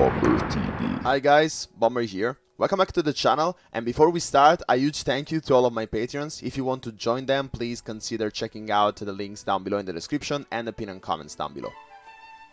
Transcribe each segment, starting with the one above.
Bomber TV. Hi guys, Bomber here. Welcome back to the channel, and before we start, a huge thank you to all of my patrons. If you want to join them, please consider checking out the links down below in the description and the pinned comments down below.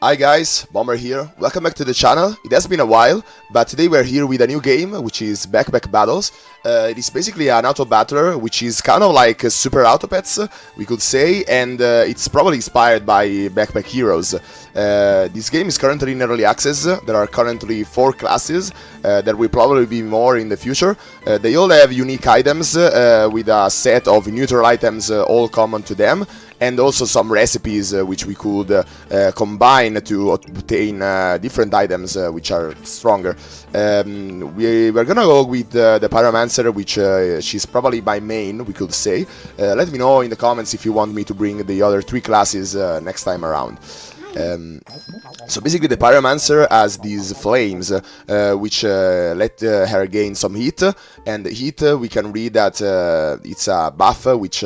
Hi guys, Bomber here. Welcome back to the channel. It has been a while, but today we're here with a new game, which is Backpack Battles. It is basically an auto battler, which is kind of like Super Autopets, we could say, and it's probably inspired by Backpack Heroes. This game is currently in early access. There are currently 4 classes. There will probably be more in the future. They all have unique items with a set of neutral items all common to them, and also some recipes which we could combine to obtain different items which are stronger. We're gonna go with the Pyromancer, which she's probably my main, we could say. Let me know in the comments if you want me to bring the other 3 classes next time around. So basically the Pyromancer has these flames which let her gain some heat, and the heat we can read that it's a buff which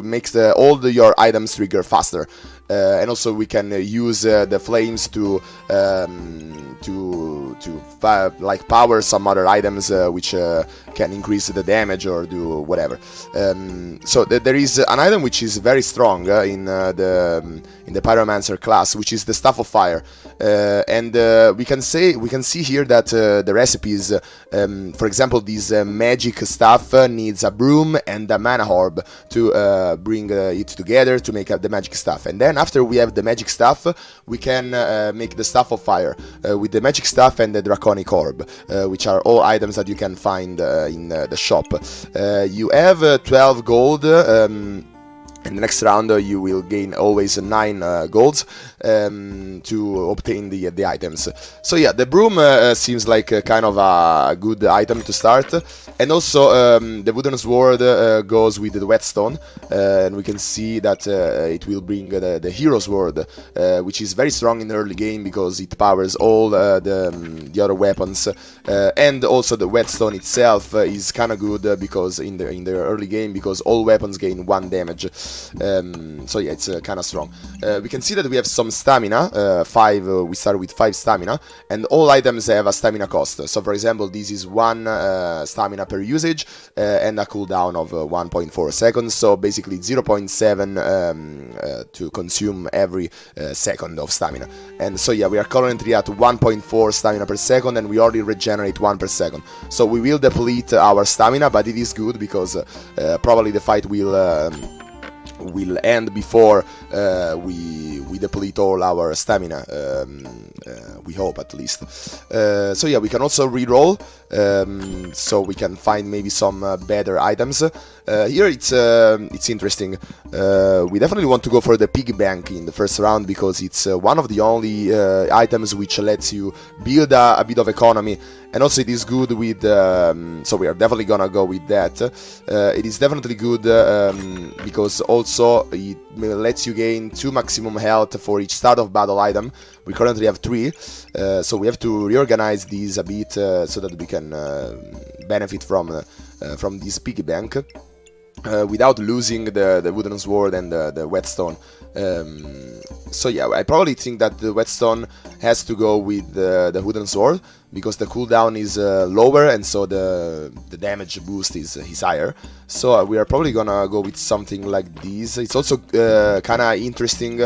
makes all your items trigger faster. And also we can use the flames to like power some other items which can increase the damage or do whatever. So there is an item which is very strong in the Pyromancer class, which is the Staff of Fire, and we can see here that the recipes, for example, this magic staff needs a broom and a mana orb to bring it together to make the magic staff, and then after we have the magic staff, we can make the Staff of Fire with the magic staff and the draconic orb, which are all items that you can find in the shop. You have 12 gold. In the next round you will gain always 9 golds to obtain the items. So yeah, the broom seems like kind of a good item to start, and also the wooden sword goes with the whetstone, and we can see that it will bring the hero sword, which is very strong in the early game because it powers all the other weapons, and also the whetstone itself is kind of good because in the early game, because all weapons gain 1 damage. So yeah, it's kind of strong. We can see that we have some stamina, 5, we start with 5 stamina, and all items have a stamina cost. So for example, this is 1 stamina per usage, and a cooldown of 1.4 seconds, so basically 0.7 to consume every second of stamina. And so yeah, we are currently at 1.4 stamina per second, and we already regenerate 1 per second. So we will deplete our stamina, but it is good because probably the fight will end before we deplete all our stamina, we hope at least. So yeah, we can also reroll, so we can find maybe some better items. Here it's interesting. We definitely want to go for the piggy bank in the first round because it's one of the only items which lets you build a bit of economy, and also it is good with so we are definitely gonna go with that. It is definitely good because also it lets you gain 2 maximum health for each start of battle item. We currently have 3, so we have to reorganize these a bit so that we can benefit from this piggy bank without losing the wooden sword and the whetstone. So yeah, I probably think that the whetstone has to go with the wooden sword because the cooldown is lower, and so the damage boost is higher. So we are probably gonna go with something like this. It's also kind of interesting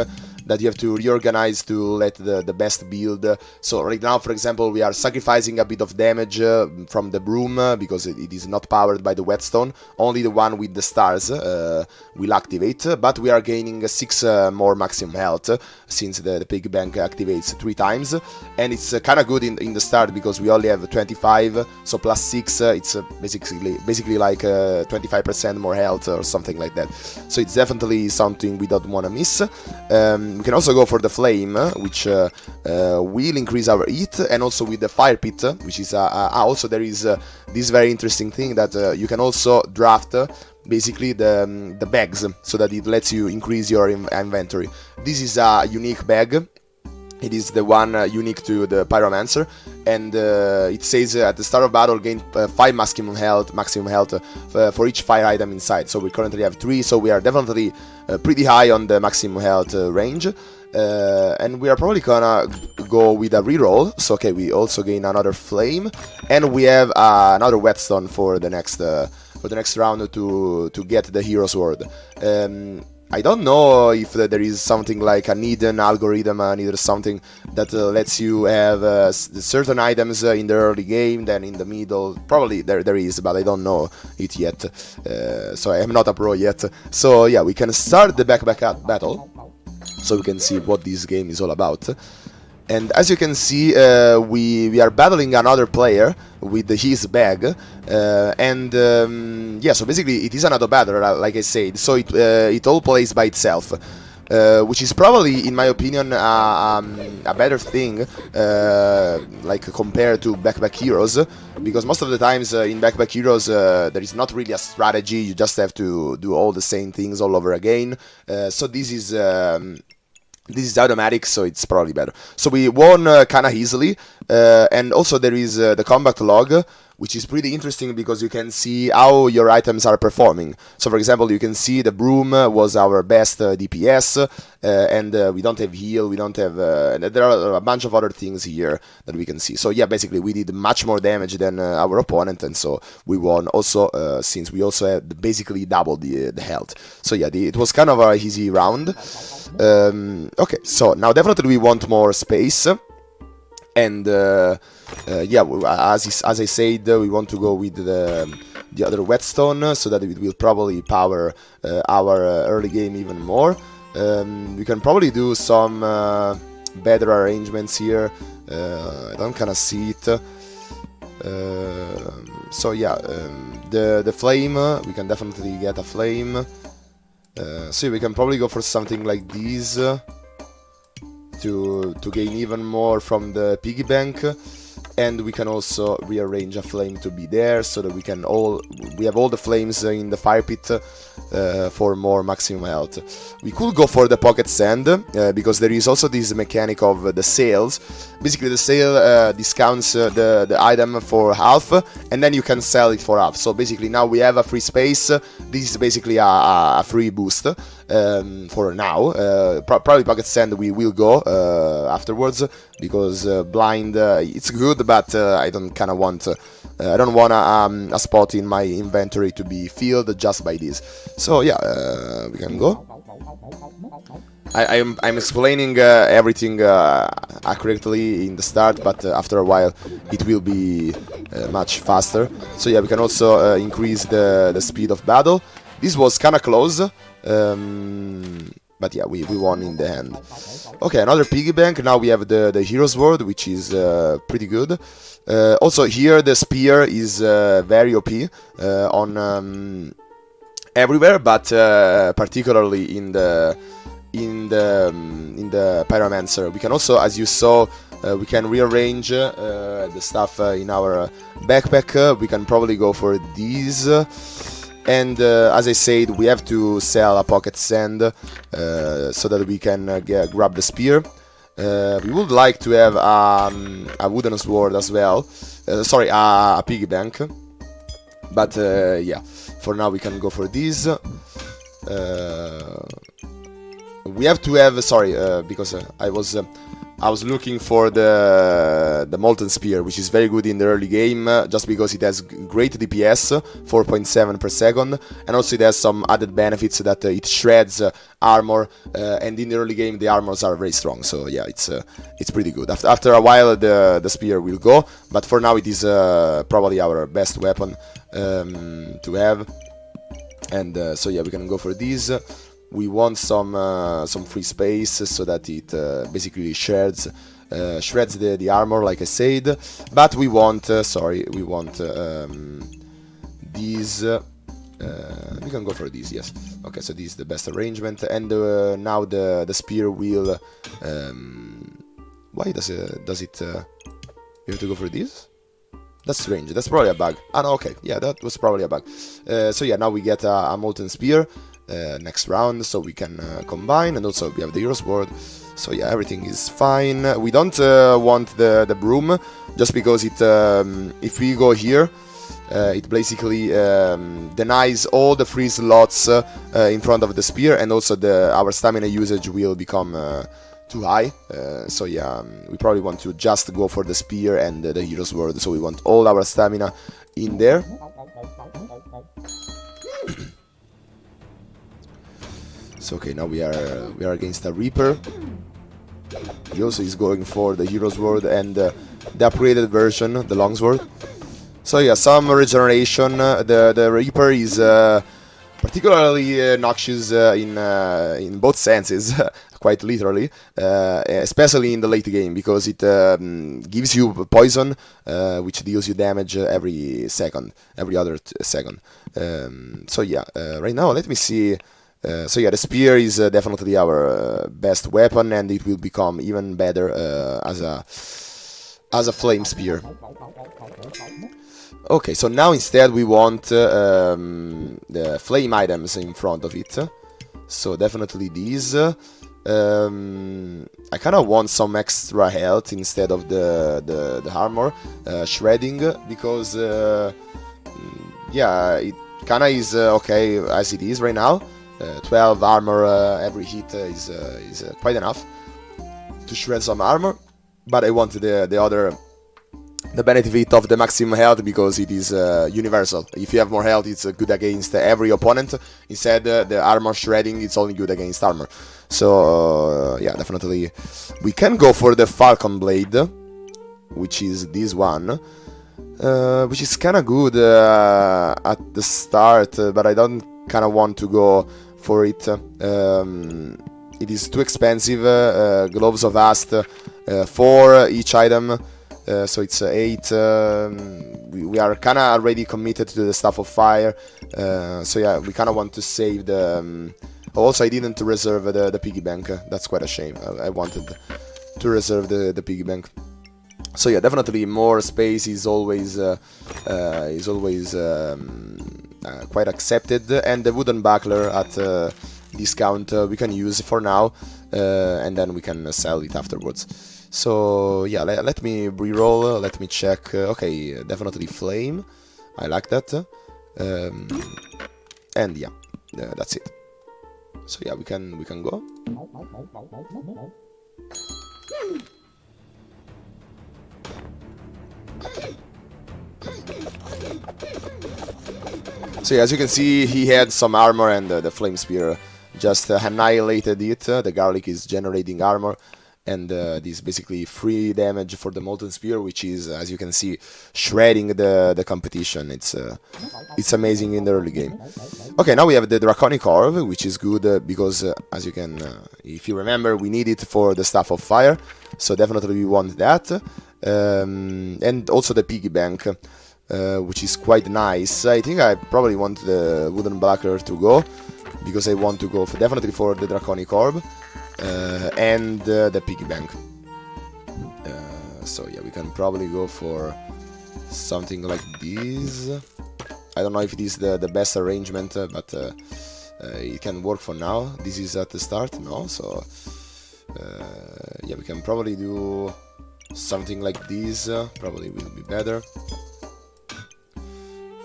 that you have to reorganize to let the best build. So right now, for example, we are sacrificing a bit of damage from the broom because it is not powered by the whetstone. Only the one with the stars will activate, but we are gaining 6 more maximum health since the pig bank activates 3 times, and it's kind of good in the start because we only have 25, so plus 6, it's basically like 25% more health or something like that. So it's definitely something we don't want to miss. We can also go for the flame, which will increase our heat, and also with the fire pit, which is also there is this very interesting thing that you can also draft basically the bags, so that it lets you increase your inventory. This is a unique bag. It is the one unique to the Pyromancer, and it says at the start of battle gain 5 maximum health for each fire item inside. So we currently have 3, so we are definitely pretty high on the maximum health range. And we are probably gonna go with a reroll. So okay, we also gain another flame, and we have another whetstone for the next round to get the hero sword. I don't know if there is something like a hidden algorithm, either something that lets you have certain items in the early game, then in the middle. Probably there is, but I don't know it yet. So I am not a pro yet. So yeah, we can start the back battle, so we can see what this game is all about. And as you can see, we are battling another player with his bag, yeah, so basically it is another battle, like I said, so it all plays by itself. Which is probably, in my opinion, a better thing, like compared to Backpack Heroes, because most of the times in Backpack Heroes there is not really a strategy, you just have to do all the same things all over again. So this is automatic, so it's probably better. So we won kinda easily, and also there is the combat log, which is pretty interesting because you can see how your items are performing. So for example, you can see the broom was our best DPS, and we don't have heal, we don't have... there are a bunch of other things here that we can see. So yeah, basically we did much more damage than our opponent, and so we won also, since we also had basically double the health. So yeah, it was kind of a easy round. Okay, so now definitely we want more space. And yeah, as I said, we want to go with the other whetstone, so that it will probably power our early game even more. We can probably do some better arrangements here. I don't kind of see it. So yeah, the flame, we can definitely get a flame. So we can probably go for something like this. To gain even more from the piggy bank, and we can also rearrange a flame to be there, so that we have all the flames in the fire pit for more maximum health. We could go for the pocket sand, because there is also this mechanic of the sales. Basically the sale discounts the item for half, and then you can sell it for half. So basically now we have a free space. This is basically a free boost for now. Probably pocket sand we will go afterwards, because blind, it's good, but I don't kind of want I don't want a spot in my inventory to be filled just by this. So yeah, we can go. I'm explaining everything accurately in the start, but after a while it will be much faster. So yeah, we can also increase the speed of battle. This was kinda close, but yeah, we won in the end. Okay, another piggy bank. Now we have the hero's sword, which is pretty good. Also here the spear is very OP on everywhere, but particularly in the pyromancer. We can also, as you saw, we can rearrange the stuff in our backpack. We can probably go for these. And as I said, we have to sell a pocket sand so that we can grab the spear. We would like to have a wooden sword as well. Sorry, a piggy bank. But yeah, for now we can go for this. We have to have, sorry, because I was looking for the Molten Spear, which is very good in the early game, just because it has great DPS, 4.7 per second, and also it has some added benefits that it shreds armor, and in the early game the armors are very strong, so yeah, it's pretty good. After a while the spear will go, but for now it is probably our best weapon to have, and so yeah, we can go for this. We want some free space so that it basically shreds the armor, like I said. But we want, we want these. We can go for these, yes. Okay, so this is the best arrangement, and now the spear will. Why does it? We have to go for this. That's strange. That's probably a bug. Ah, no, okay. Yeah, that was probably a bug. So yeah, now we get a molten spear. Next round, so we can combine, and also we have the hero sword, so yeah, everything is fine. We don't want the broom, just because it if we go here, it basically denies all the free slots in front of the spear, and also our stamina usage will become too high. So yeah, we probably want to just go for the spear and the hero's word. So we want all our stamina in there. So okay, now we are against a Reaper. He also is going for the hero's word and the upgraded version, the longsword. So yeah, some regeneration. The Reaper is particularly noxious in both senses, quite literally, especially in the late game, because it gives you poison, which deals you damage every other second. So yeah, right now let me see. So yeah, the spear is definitely our best weapon, and it will become even better as a flame spear. Okay, so now instead we want the flame items in front of it. So definitely these. I kind of want some extra health instead of the armor shredding, because yeah, it kind of is okay as it is right now. 12 armor every hit is quite enough to shred some armor, but I want the benefit of the maximum health, because it is universal. If you have more health, it's good against every opponent. Instead, the armor shredding, it's only good against armor. So yeah, definitely we can go for the Falcon Blade, which is this one, which is kind of good at the start, but I don't kind of want to go for it. It is too expensive. Gloves of Ast, 4 each item. So it's 8. We are kind of already committed to the Staff of Fire. So yeah, we kind of want to save the... also, I didn't reserve the piggy bank. That's quite a shame. I wanted to reserve the piggy bank. So yeah, definitely more space is always quite accepted, and the wooden buckler at discount we can use for now, and then we can sell it afterwards. So yeah, let me reroll, let me check. Okay, definitely flame, I like that. And yeah, that's it. So yeah, we can go. So yeah, as you can see, he had some armor, and the flame spear just annihilated it. The garlic is generating armor, and this basically free damage for the molten spear, which is, as you can see, shredding the competition. It's amazing in the early game. Okay, now we have the Draconic Orb, which is good because, as you can, if you remember, we need it for the Staff of Fire, so definitely we want that. And also the piggy bank, which is quite nice. I think I probably want the wooden buckler to go, because I want to go definitely for the Draconic Orb and the piggy bank. So yeah, we can probably go for something like this. I don't know if it is the best arrangement, but it can work for now. This is at the start, no? So yeah, we can probably do something like this, probably will be better.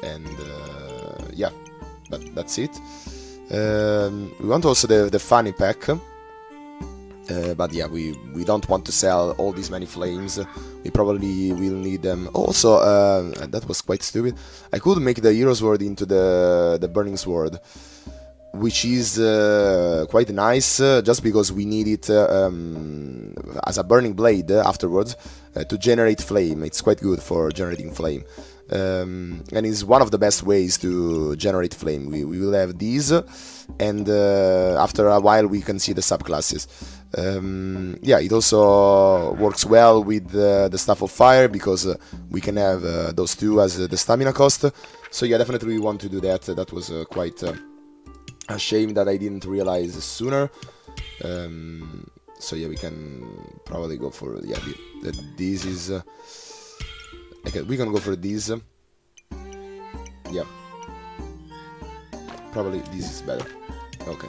And yeah, that's it. We want also the fanny pack, but yeah, we don't want to sell all these many flames. We probably will need them. Also, that was quite stupid. I could make the hero's sword into the burning sword, which is quite nice, just because we need it as a burning blade afterwards to generate flame. It's quite good for generating flame, and it's one of the best ways to generate flame. We will have these, and after a while we can see the subclasses. Yeah, it also works well with the Staff of Fire, because we can have those two as the stamina cost. So yeah, definitely we want to do that. That was quite a shame that I didn't realize sooner. So yeah, we can probably go for, yeah, this is okay, we can go for this. Yeah, probably this is better. Okay,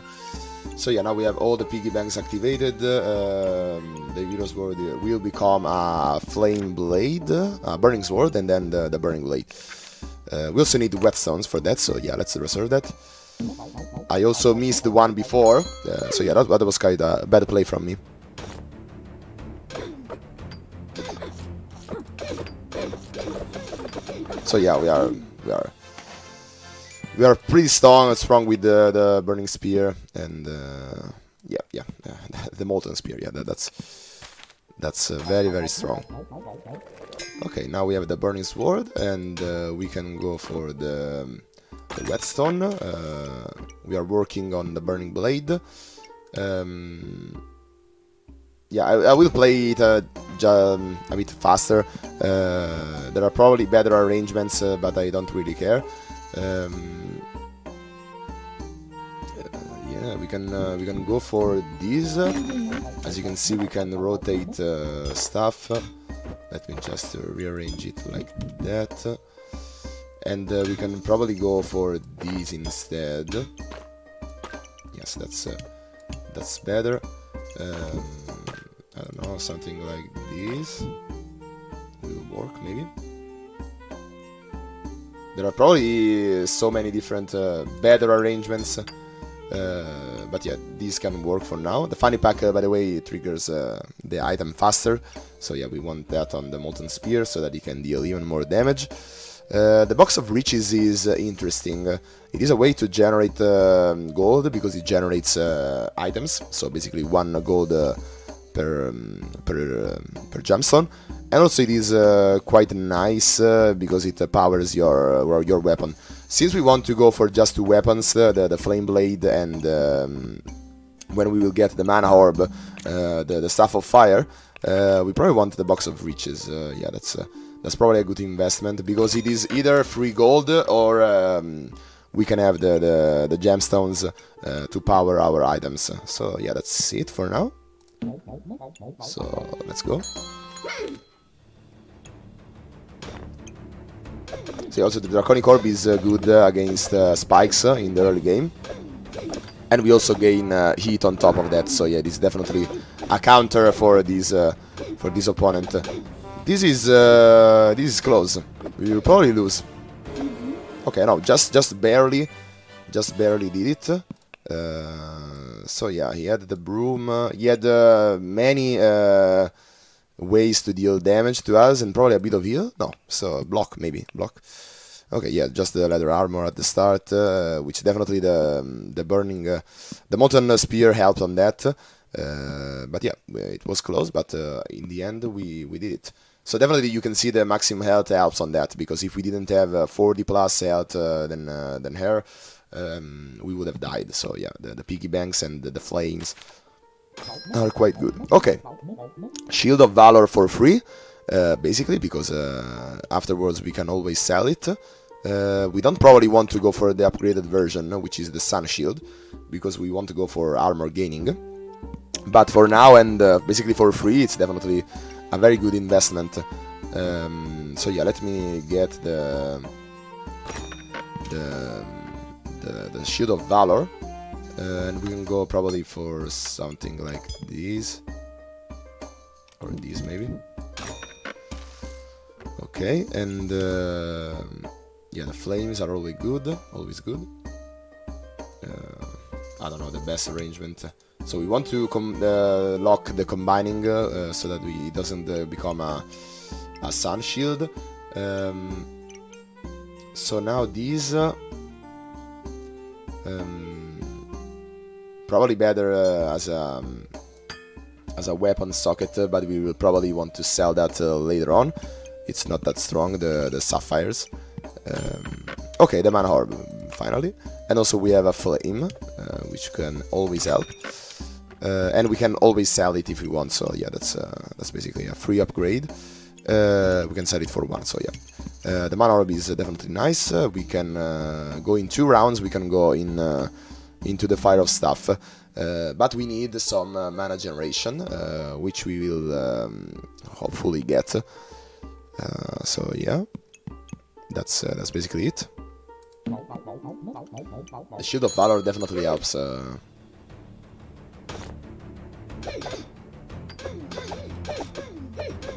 so yeah, now we have all the piggy banks activated. The hero's sword will become a flame blade, a burning sword, and then the burning blade. We also need whetstones for that, so yeah, let's reserve that. I also missed the one before, so yeah, that was kind of a bad play from me. So yeah, we are pretty strong with the burning spear and yeah, the molten spear. Yeah, that's very strong. Okay, now we have the burning sword, and we can go for the whetstone. We are working on the burning blade. Yeah, I will play it a bit faster. There are probably better arrangements, but I don't really care. Yeah, we can go for these. As you can see, we can rotate stuff. Let me just rearrange it like that. And we can probably go for these instead. Yes, that's better. I don't know, something like this will work maybe. There are probably so many different better arrangements, but yeah, these can work for now. The funny pack, by the way, triggers the item faster, so yeah, we want that on the molten spear so that it can deal even more damage. The box of riches is interesting. It is a way to generate gold because it generates items, so basically 1 gold per gemstone, and also it is quite nice because it powers your weapon. Since we want to go for just 2 weapons, the flame blade and when we will get the mana orb, the staff of fire, we probably want the box of riches. Yeah, that's probably a good investment because it is either free gold or we can have the gemstones to power our items. So yeah, that's it for now. So let's go. See, also the Draconic Orb is good against spikes in the early game, and we also gain heat on top of that. So yeah, this is definitely a counter for this opponent. This is close. We will probably lose. Okay, no, just barely did it. So yeah, he had the broom. He had many ways to deal damage to us, and probably a bit of heal. No, so block maybe block. Okay, yeah, just the leather armor at the start, which definitely the burning, the molten spear helped on that. But yeah, it was close. But in the end, we did it. So definitely you can see the maximum health helps on that, because if we didn't have 40 plus health than her, we would have died. So yeah, the piggy banks and the flames are quite good. Okay, Shield of Valor for free, basically, because afterwards we can always sell it. We don't probably want to go for the upgraded version, which is the Sun Shield, because we want to go for armor gaining. But for now and basically for free, it's definitely a very good investment. So yeah, let me get the Shield of Valor, and we can go probably for something like this, or this maybe. Okay, and yeah, the flames are always good, I don't know the best arrangement. So we want to lock the combining so that it doesn't become a sun shield. So now these probably better as a weapon socket, but we will probably want to sell that later on. It's not that strong, the sapphires. Okay, the mana orb finally, and also we have a flame, which can always help. And we can always sell it if we want, so yeah, that's basically a free upgrade. We can sell it for 1, so yeah. The mana orb is definitely nice. We can go in 2 rounds, we can go into the Fire of Stuff, but we need some mana generation, which we will hopefully get. So yeah, that's basically it. The Shield of Valor definitely helps.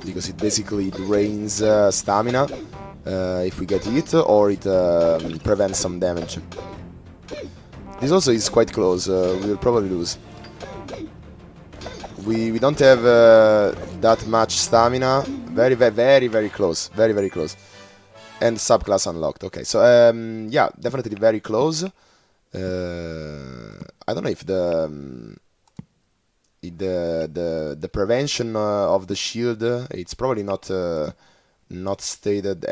Because it basically drains stamina if we get hit, or it prevents some damage. This also is quite close, we will probably lose. We don't have that much stamina, very close. Very close. And subclass unlocked. Okay, so yeah, definitely very close. I don't know if the prevention of the shield, it's probably not stated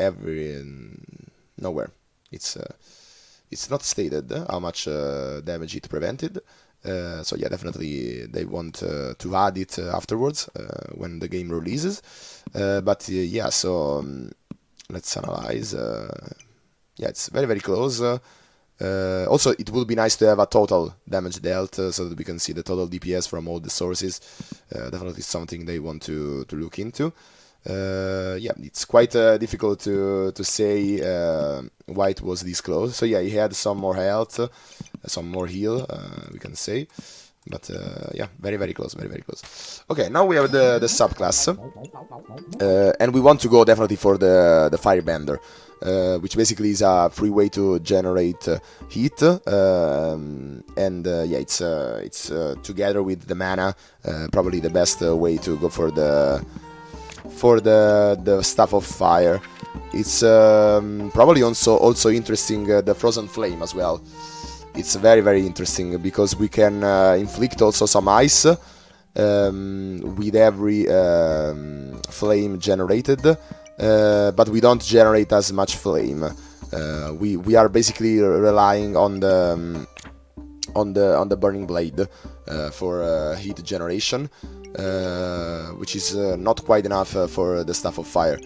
nowhere. It's not stated how much damage it prevented. So yeah, definitely they want to add it afterwards when the game releases. But yeah, so let's analyze. Yeah, it's very close. Also, it would be nice to have a total damage dealt so that we can see the total DPS from all the sources. Definitely something they want to look into. Yeah, it's quite difficult to say why it was this close. So yeah, he had some more health, some more heal, we can say. But yeah, very close, very close. Okay, now we have the subclass, and we want to go definitely for the Firebender, which basically is a free way to generate heat, and yeah, it's together with the mana, probably the best way to go for the Staff of Fire. It's probably also interesting, the Frozen Flame as well. It's very interesting because we can inflict also some ice with every flame generated, but we don't generate as much flame. We are basically relying on the Burning Blade for heat generation, which is not quite enough for the Staff of Fire.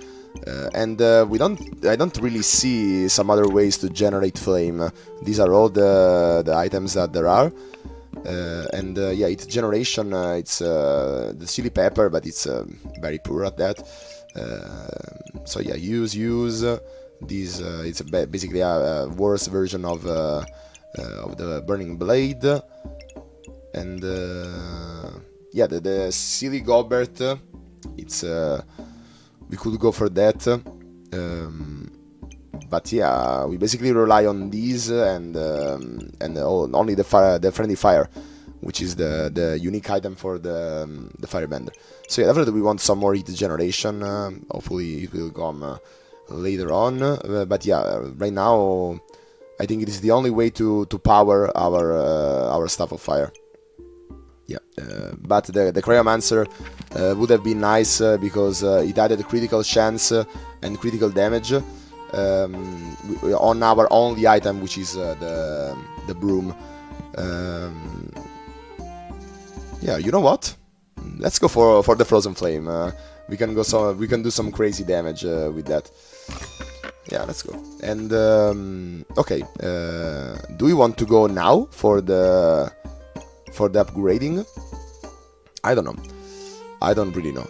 And I don't really see some other ways to generate flame. These are all the items that there are. And yeah, its generation, it's the Chili Pepper, but it's very poor at that. So yeah, use these. It's basically a worse version of the Burning Blade. And yeah, the Silly Gobert, it's we could go for that, but yeah, we basically rely on these and only the Friendly Fire, which is the unique item for the Firebender. So yeah, definitely we want some more heat generation. Hopefully it will come later on, but yeah, right now I think it is the only way to power our Staff of Fire. Yeah, but the Cryomancer would have been nice because it added critical chance and critical damage on our only item, which is the broom. Yeah, you know what? Let's go for the Frozen Flame. We can do some crazy damage with that. Yeah, let's go. And okay, do we want to go now for the upgrading? I don't know. I don't really know.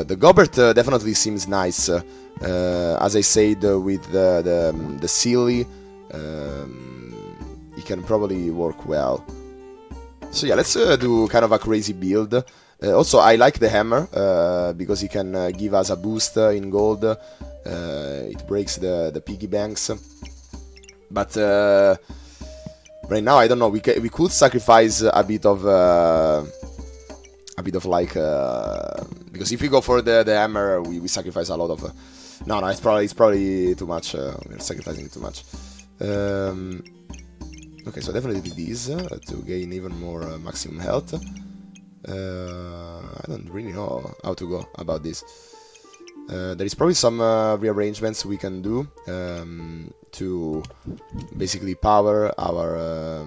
The Gobert definitely seems nice. As I said, with the Silly, it can probably work well. So yeah, let's do kind of a crazy build. Also, I like the Hammer because it can give us a boost in gold. It breaks the piggy banks. But right now, I don't know. We could sacrifice a bit of like because if we go for the Hammer, we sacrifice a lot of. No, it's probably too much. We're sacrificing too much. Okay, so definitely these to gain even more maximum health. I don't really know how to go about this. There is probably some rearrangements we can do to basically power our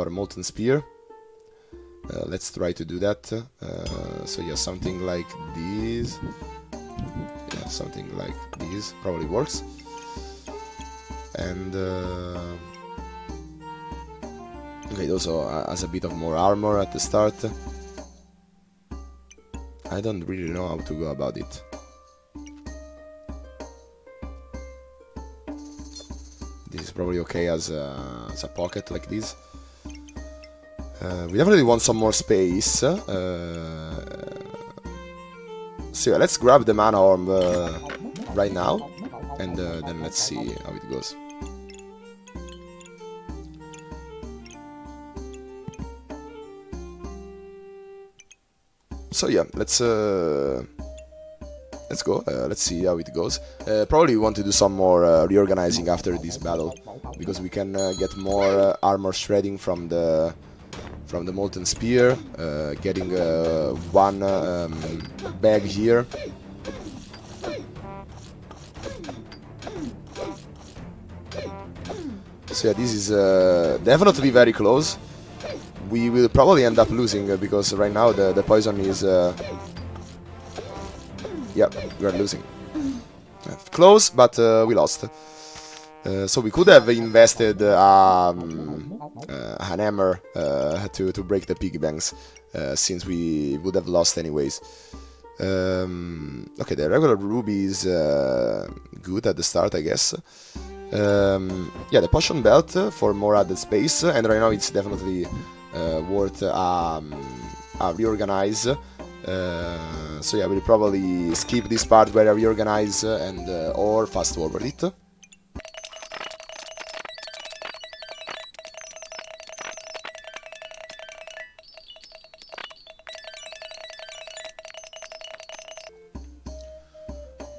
Molten Spear. Let's try to do that. So yeah, something like this. Yeah, something like this probably works. And okay, it also has a bit of more armor at the start. I don't really know how to go about it. This is probably okay as a pocket like this. We definitely want some more space. So yeah, let's grab the Mana Orb right now, and then let's see how it goes. So yeah, let's let's go. Let's see how it goes. Probably we want to do some more reorganizing after this battle, because we can get more armor shredding from the Molten Spear, getting one bag here. So yeah, this is definitely very close. We will probably end up losing because right now the poison is... yeah, we are losing. Close, but we lost. So we could have invested an hammer to break the piggy banks, since we would have lost anyways. Okay, the regular ruby is good at the start, I guess. Yeah, the potion belt for more added space, and right now it's definitely worth a reorganize. So yeah, we'll probably skip this part where I reorganize and or fast forward it.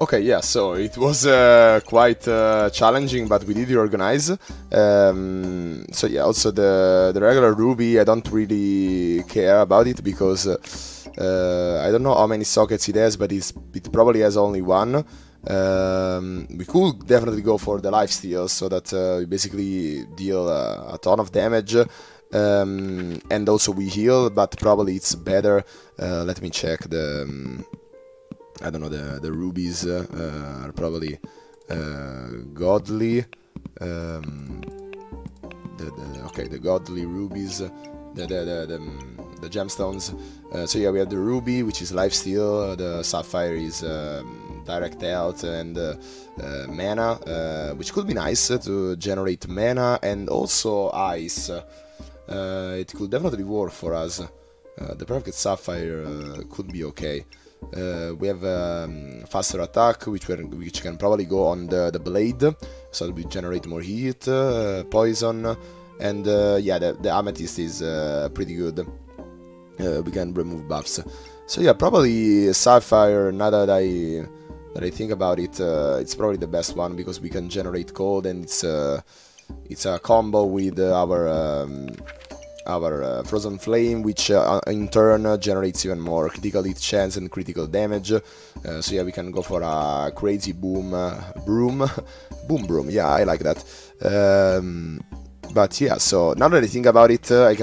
Okay, yeah, so it was quite challenging, but we did reorganize. So yeah, also the regular ruby, I don't really care about it because I don't know how many sockets it has, but it probably has only one. We could definitely go for the lifesteal, so that we basically deal a ton of damage. And also we heal, but probably it's better. Let me check the... I don't know, the rubies are probably godly. Okay, the godly rubies, the gemstones. So yeah, we have the ruby, which is lifesteal. The sapphire is direct health and mana, which could be nice to generate mana, and also ice. It could definitely work for us. The perfect sapphire could be okay. We have faster attack, which can probably go on the blade, so that we generate more heat, poison, and yeah, the amethyst is pretty good. We can remove buffs. So yeah, probably sapphire. Now that I think about it, it's probably the best one because we can generate cold, and it's a combo with our Frozen Flame, which in turn generates even more critical hit chance and critical damage. So yeah, we can go for a crazy boom broom. Yeah, I like that. But yeah, so now that I think about it, I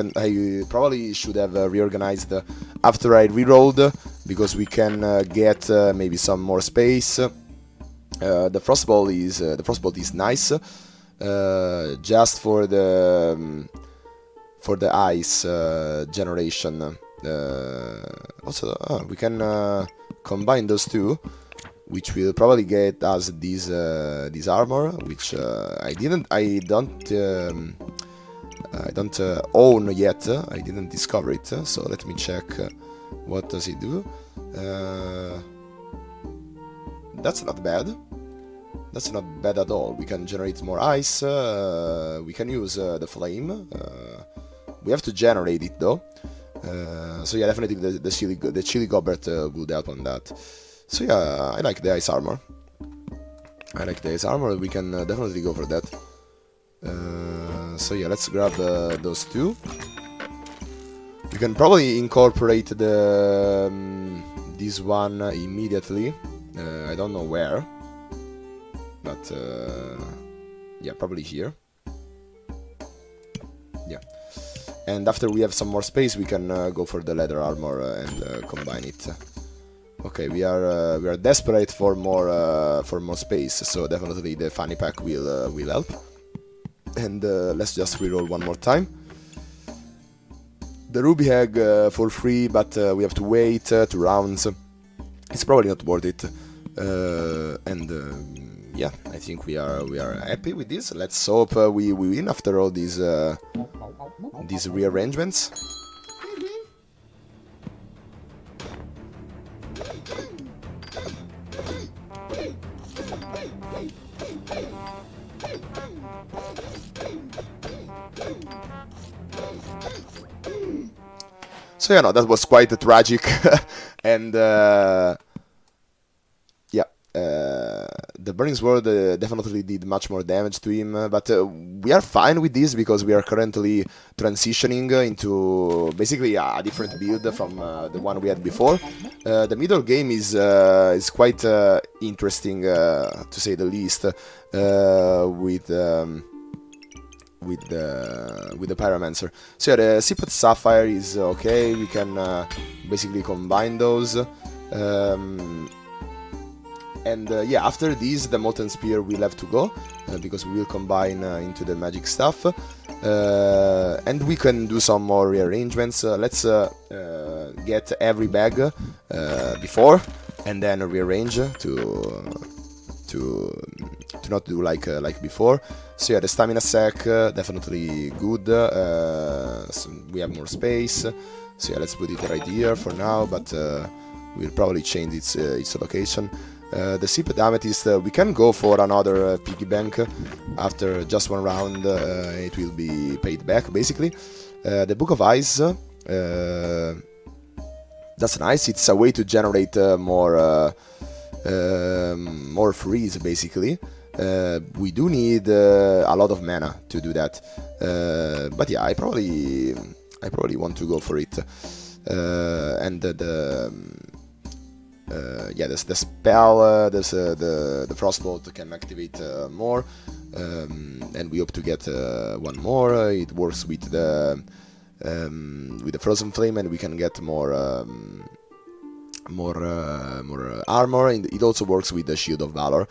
probably should have reorganized after I rerolled, because we can get maybe some more space. The frostbolt is nice, just for the ice generation. Also, we can combine those two, which will probably get us this armor, which I don't own yet. I didn't discover it. So let me check. What does it do? That's not bad. That's not bad at all. We can generate more ice. We can use the flame. We have to generate it though. So yeah, definitely the chili goblet would help on that. So yeah, I like the ice armor. We can definitely go for that. So yeah, let's grab those two. We can probably incorporate this one immediately. I don't know where, but yeah, probably here. Yeah. And after we have some more space, we can go for the leather armor and combine it. Okay, we are desperate for more space, so definitely the fanny pack will help. And let's just reroll one more time. The ruby egg for free, but we have to wait 2 rounds. It's probably not worth it. Yeah, I think we are happy with this. Let's hope we win after all these rearrangements. So yeah, no, that was quite tragic, and yeah, the Burning Sword definitely did much more damage to him, but we are fine with this because we are currently transitioning into basically a different build from the one we had before. The middle game is quite interesting, to say the least, with the Pyromancer. So yeah, the Sippet Sapphire is okay. We can basically combine those. And yeah, after this, the Molten Spear will have to go, because we will combine into the magic stuff. And we can do some more rearrangements. Let's get every bag before, and then rearrange to not do like before. So yeah, the stamina sack definitely good. So we have more space. So yeah, let's put it right here for now, but we'll probably change its location. The Sipped Amethyst, we can go for another piggy bank. After just one round, it will be paid back, basically. The Book of Ice, that's nice. It's a way to generate more freeze, basically. We do need a lot of mana to do that, but yeah, I probably want to go for it. And yeah, the spell, the Frostbolt can activate more, and we hope to get one more. It works with the Frozen Flame, and we can get more armor. And it also works with the Shield of Valor,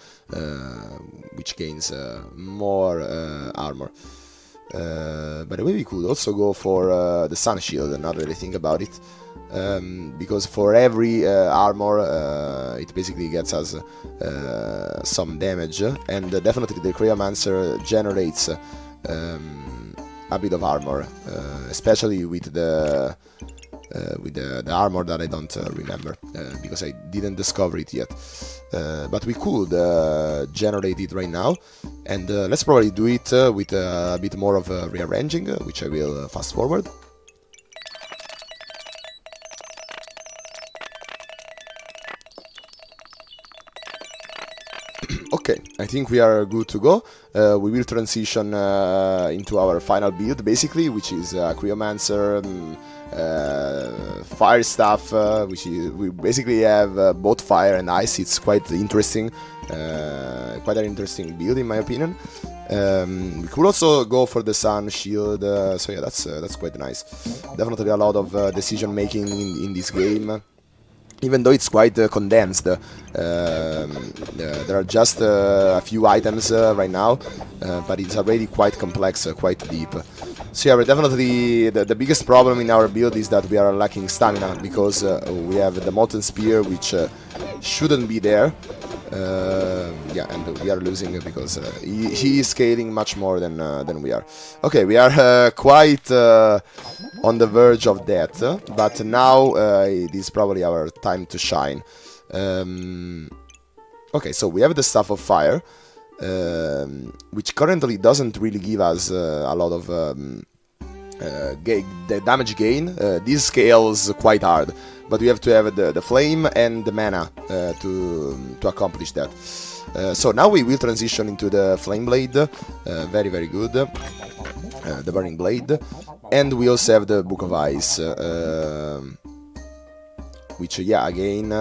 which gains more armor. By the way, we could also go for the Sun Shield, now that I think about it. Because for every armor, it basically gets us some damage, and definitely the Cryomancer generates a bit of armor, especially with the armor that I don't remember, because I didn't discover it yet. But we could generate it right now, and let's probably do it with a bit more of rearranging, which I will fast forward. Okay, I think we are good to go. We will transition into our final build, basically, which is Cryomancer, fire stuff, which is, we basically have both fire and ice. It's quite interesting, quite an interesting build in my opinion. We could also go for the sun shield, so yeah, that's quite nice. Definitely a lot of decision making in this game. Even though it's quite condensed, there are just a few items right now, but it's already quite complex, quite deep. So yeah, we're definitely, the biggest problem in our build is that we are lacking stamina, because we have the Molten Spear, which shouldn't be there. Yeah, and we are losing because he is scaling much more than we are. Okay, we are quite on the verge of death, but now it is probably our time to shine. Okay, so we have the Staff of Fire, which currently doesn't really give us a lot of the damage gain. This scales quite hard, but we have to have the flame and the mana to accomplish that. So now we will transition into the Flame Blade, very very good, the Burning Blade, and we also have the Book of Ice, which yeah, again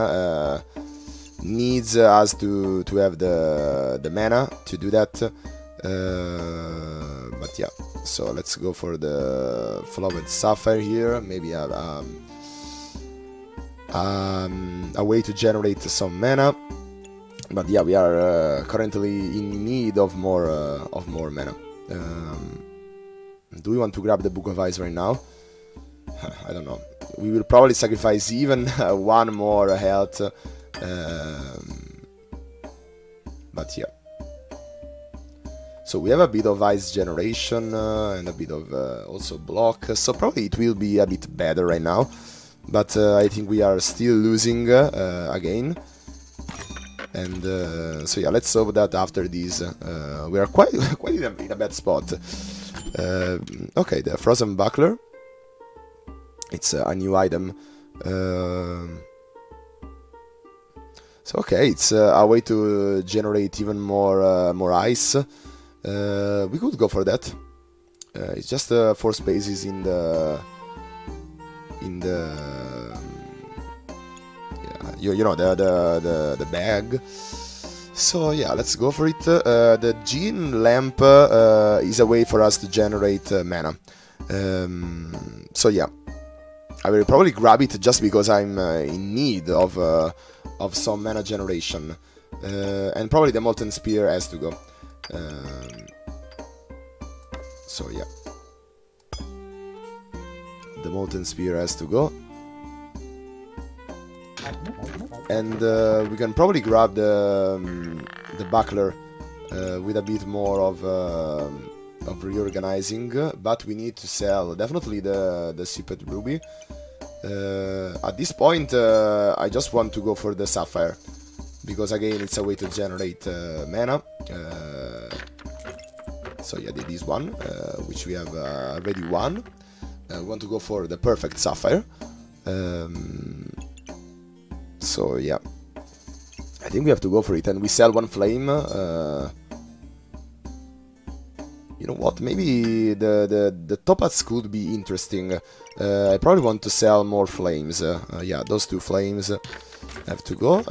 needs us to have the mana to do that. But yeah, so let's go for the Flowed Sapphire here, maybe a way to generate some mana. But yeah, we are currently in need of more mana. Do we want to grab the Book of Ice right now? I don't know. We will probably sacrifice even one more health. But yeah. So we have a bit of ice generation and a bit of also block. So probably it will be a bit better right now. But I think we are still losing again. And so yeah, let's hope that after this we are quite in a bad spot. Okay, the Frozen Buckler. It's a new item. So okay, it's a way to generate even more ice. We could go for that. It's just 4 spaces in the you know the bag. So yeah, let's go for it. The gene lamp is a way for us to generate mana. So yeah, I will probably grab it just because I'm in need of some mana generation, and probably the molten spear has to go. So yeah, the molten spear has to go. And we can probably grab the buckler with a bit more of reorganizing, but we need to sell definitely the Sippet Ruby. At this point, I just want to go for the Sapphire, because again it's a way to generate mana. So yeah, this one, which we have already won. We want to go for the perfect Sapphire. So yeah, I think we have to go for it, and we sell 1 flame. You know what? Maybe the topaz could be interesting. I probably want to sell more flames. Yeah, those 2 flames have to go,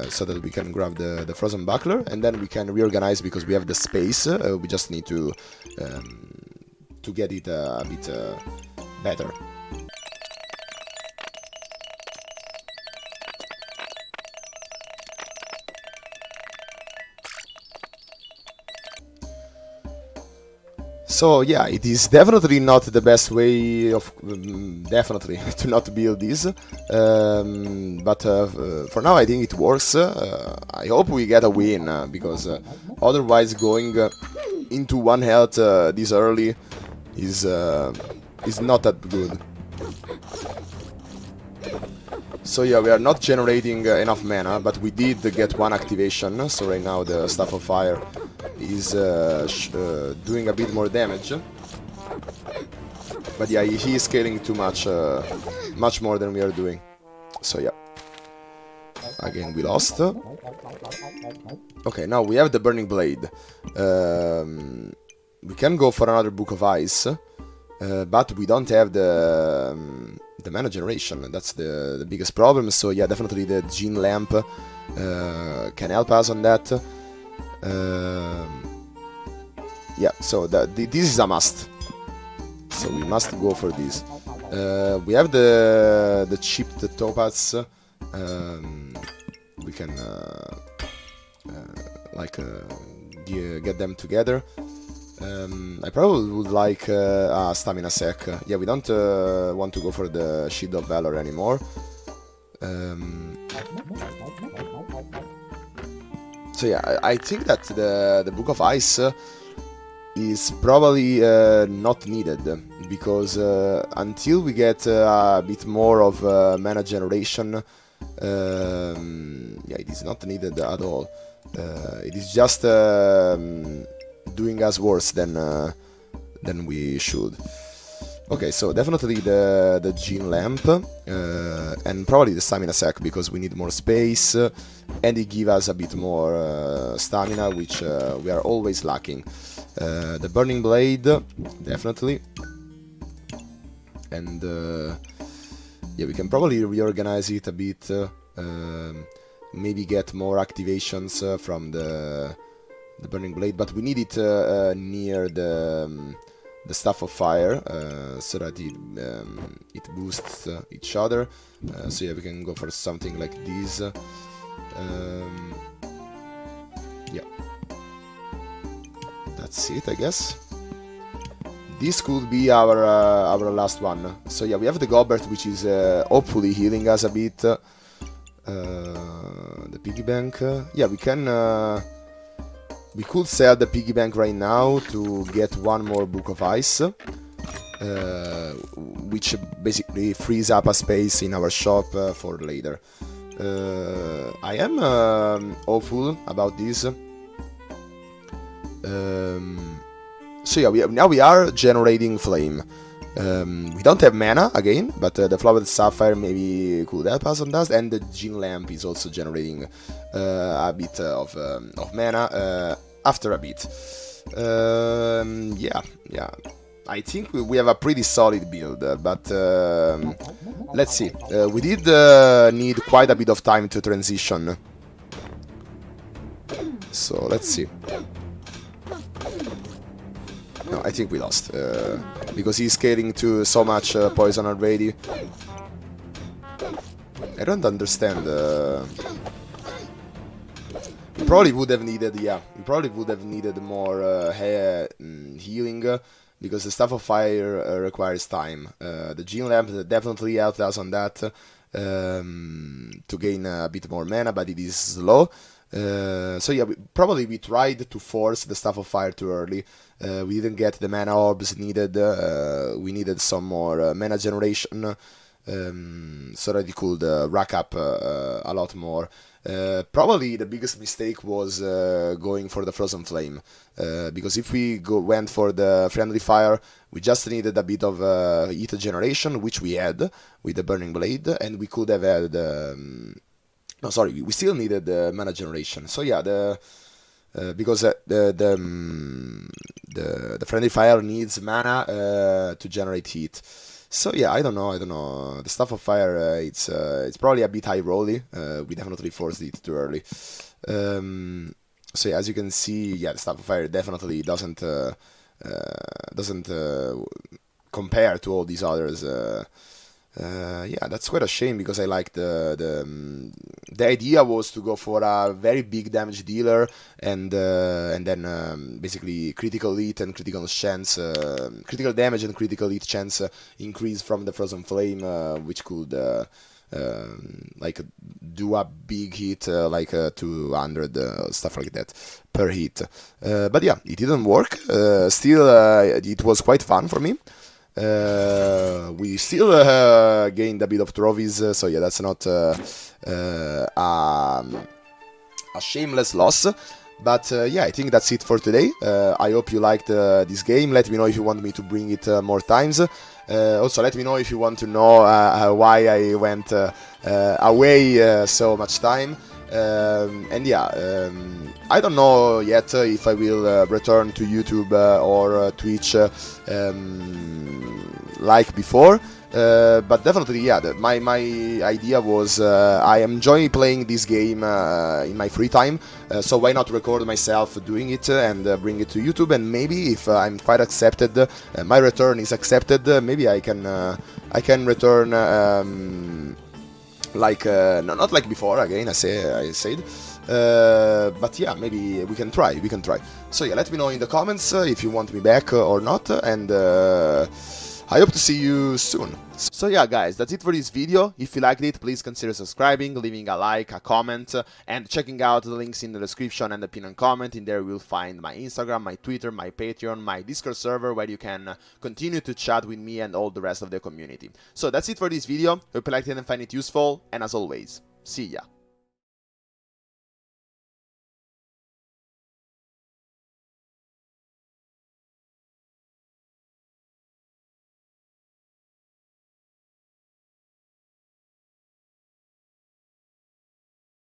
so that we can grab the frozen buckler, and then we can reorganize because we have the space. We just need to get it a bit better. So yeah, it is definitely not the best way of definitely to not build this, but for now I think it works. I hope we get a win, because otherwise going into 1 health this early is not that good. So yeah, we are not generating enough mana, but we did get 1 activation, so right now the Staff of Fire is doing a bit more damage. But yeah, he is scaling too much, much more than we are doing. So yeah, again we lost. Okay, now we have the Burning Blade. We can go for another Book of Ice, but we don't have the mana generation. That's the biggest problem. So yeah, definitely the Gene Lamp can help us on that. Yeah, so this is a must. So we must go for this. We have the chipped topaz. We can get them together. I probably would like a stamina sec. Yeah, we don't want to go for the Shield of Valor anymore. So yeah, I think that the Book of Ice is probably not needed, because until we get a bit more of mana generation, yeah, it is not needed at all. It is just doing us worse than we should. Okay, so definitely the Gene Lamp, and probably the Stamina Sack, because we need more space, and it gives us a bit more stamina, which we are always lacking. The Burning Blade, definitely. And yeah, we can probably reorganize it a bit, maybe get more activations from the Burning Blade, but we need it near the Staff of Fire, so that it boosts each other. So yeah, we can go for something like this. Yeah, that's it, I guess. This could be our last one. So yeah, we have the Gobert, which is hopefully healing us a bit. The piggy bank. Yeah, we can. We could sell the piggy bank right now to get 1 more Book of Ice, which basically frees up a space in our shop for later. I am hopeful about this. So yeah, now we are generating flame. We don't have mana again, but the Flowered Sapphire maybe could help us on that, and the Gene Lamp is also generating a bit of mana after a bit. Yeah, I think we have a pretty solid build, but let's see. We did need quite a bit of time to transition, so let's see. No, I think we lost, because he's scaling to so much poison already. I don't understand. We probably would have needed, more healing, because the Staff of Fire requires time. The Gene Lamp definitely helped us on that, to gain a bit more mana, but it is slow. So yeah, probably we tried to force the Staff of Fire too early. We didn't get the mana orbs needed. We needed some more mana generation, so that we could rack up a lot more. Probably the biggest mistake was going for the Frozen Flame, because if we went for the Friendly Fire, we just needed a bit of heat generation, which we had with the Burning Blade, and we could have had... no, sorry, we still needed mana generation. So yeah, because the Friendly Fire needs mana to generate heat. So yeah, I don't know. The Staff of Fire, it's probably a bit high rolly. We definitely forced it too early. So yeah, as you can see, yeah, the Staff of Fire definitely doesn't compare to all these others. Yeah, that's quite a shame, because I like the idea was to go for a very big damage dealer, and then basically critical hit and critical chance, critical damage and critical hit chance increase from the Frozen Flame, which could like do a big hit, like 200 stuff like that per hit. But yeah, it didn't work. Still, it was quite fun for me. We still gained a bit of trophies, so yeah, that's not a shameless loss. But yeah, I think that's it for today. I hope you liked this game. Let me know if you want me to bring it more times. Also, let me know if you want to know why I went away so much time. And yeah, I don't know yet if I will return to YouTube or Twitch like before, but definitely, yeah, my idea was I enjoy playing this game in my free time, so why not record myself doing it and bring it to YouTube, and maybe if I'm quite accepted, my return is accepted, maybe I can return like not like before again. I said, but yeah, maybe we can try. So yeah, let me know in the comments if you want me back or not, and I hope to see you soon. So yeah, guys, that's it for this video. If you liked it, please consider subscribing, leaving a like, a comment, and checking out the links in the description and the pinned comment. In there you will find my Instagram, my Twitter, my Patreon, my Discord server, where you can continue to chat with me and all the rest of the community. So that's it for this video. Hope you liked it and find it useful, and as always, see ya.